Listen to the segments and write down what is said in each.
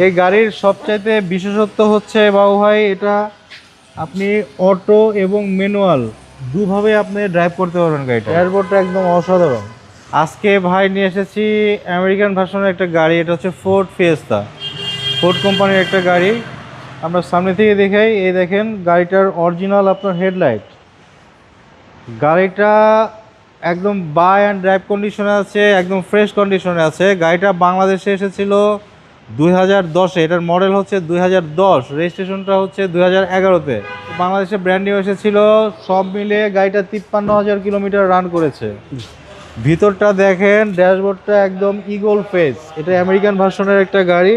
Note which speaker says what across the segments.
Speaker 1: এই গাড়ির সবচাইতে বিশেষত্ব হচ্ছে বাবু ভাই, এটা আপনি অটো এবং ম্যানুয়াল দুভাবে আপনি ড্রাইভ করতে পারবেন গাড়িটা। এয়ারপোর্টটা একদম অসাধারণ। আজকে ভাই নিয়ে এসেছি আমেরিকান ভার্সনের একটা গাড়ি, এটা হচ্ছে ফোর্ড ফিয়েস্তা, ফোর্ড কোম্পানির একটা গাড়ি। আমরা সামনে থেকে দেখাই, এই দেখেন গাড়িটার অরিজিনাল আপনার হেডলাইট। গাড়িটা একদম বাই অ্যান্ড ড্রাইভ কন্ডিশনে আছে, একদম ফ্রেশ কন্ডিশনে আছে। গাড়িটা বাংলাদেশে এসেছিল 2010-এ, এটার মডেল হচ্ছে 2010, রেজিস্ট্রেশনটা হচ্ছে 2011-তে। বাংলাদেশে ব্র্যান্ড নিউ এসেছিল। সব মিলে গাড়িটা 53,000 কিলোমিটার রান করেছে। ভিতরটা দেখেন, ড্যাশবোর্ডটা একদম ইগল ফেস। এটা আমেরিকান ভার্সনের একটা গাড়ি,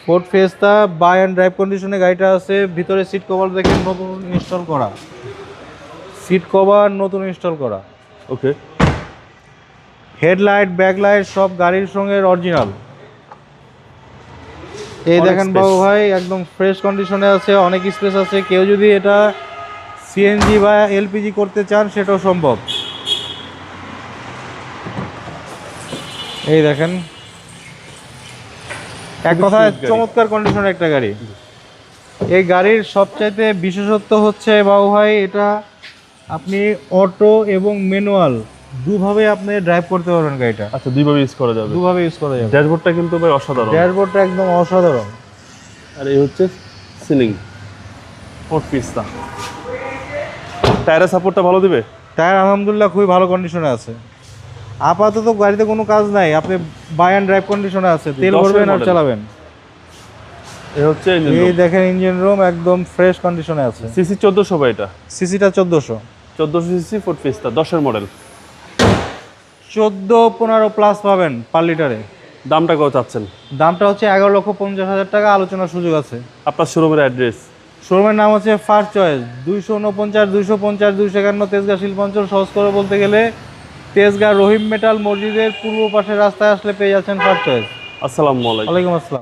Speaker 1: Ford Fiesta, buy and drive কন্ডিশনে গাড়িটা আছে। ভিতরে সিট কভার দেখেন নতুন ইনস্টল করা, সিট কভার নতুন ইনস্টল করা।
Speaker 2: ওকে,
Speaker 1: হেডলাইট ব্যাকলাইট সব গাড়ির সঙ্গে অরিজিনাল। এই দেখেন বাবু ভাই, একদম ফ্রেশ কন্ডিশনে আছে, অনেক স্পেস আছে। কেউ যদি এটা সিএনজি বা এলপিজি করতে চান সেটাও সম্ভব। এই দেখেন, এক কথায় চমৎকার কন্ডিশনের একটা গাড়ি। এই গাড়ির সবচাইতে বিশেষত্ব হচ্ছে বাবু ভাই, এটা আপনি অটো এবং ম্যানুয়াল দুভাবে আপনি ড্রাইভ করতে পারবেন গাড়িটা।
Speaker 2: আচ্ছা, দুইভাবে ইউজ করা যাবে।
Speaker 1: দুভাবে ইউজ করা যাবে।
Speaker 2: ড্যাশবোর্ডটা কিন্তু ভাই অসাধারণ।
Speaker 1: ড্যাশবোর্ডটা একদম অসাধারণ।
Speaker 2: আর এই হচ্ছে সিলিং, ফোর্ড ফিয়েস্তা। টায়ারের সাপোর্টটা ভালো দিবে?
Speaker 1: টায়ার আলহামদুলিল্লাহ খুবই ভালো কন্ডিশনে আছে। আপাতত গাড়িতে কোনো কাজ নাই, আপনি বাই অ্যান্ড ড্রাইভ কন্ডিশনে আছে, তেল ভরবেন আর চালাবেন।
Speaker 2: এই হচ্ছে
Speaker 1: এই দেখেন ইঞ্জিন রুম একদম ফ্রেশ কন্ডিশনে আছে।
Speaker 2: সিসি 1400 ভাই, এটা
Speaker 1: সিসিটা 1400
Speaker 2: সিসি ফোর্ড ফিয়েস্তা 10-এর মডেল।
Speaker 1: 14-15 প্লাস পাবেন পার লিটারে।
Speaker 2: দামটা কত চাচ্ছেন?
Speaker 1: দামটা হচ্ছে 11,50,000 টাকা, আলোচনার সুযোগ আছে।
Speaker 2: আপনার শোরুমের অ্যাড্রেস?
Speaker 1: শোরুমের নাম হচ্ছে ফার্স্ট চয়েস, 249, 250, 251 তেজগাঁ শিল্পাঞ্চল। সহজ করে বলতে গেলে তেজগাঁ রহিম মেটাল মসজিদের পূর্ব পাশের রাস্তায় আসলে পেয়ে যাচ্ছেন ফার্স্ট চয়েস।
Speaker 2: আসসালামু আলাইকুম।
Speaker 1: ওয়ালাইকুম আসসালাম।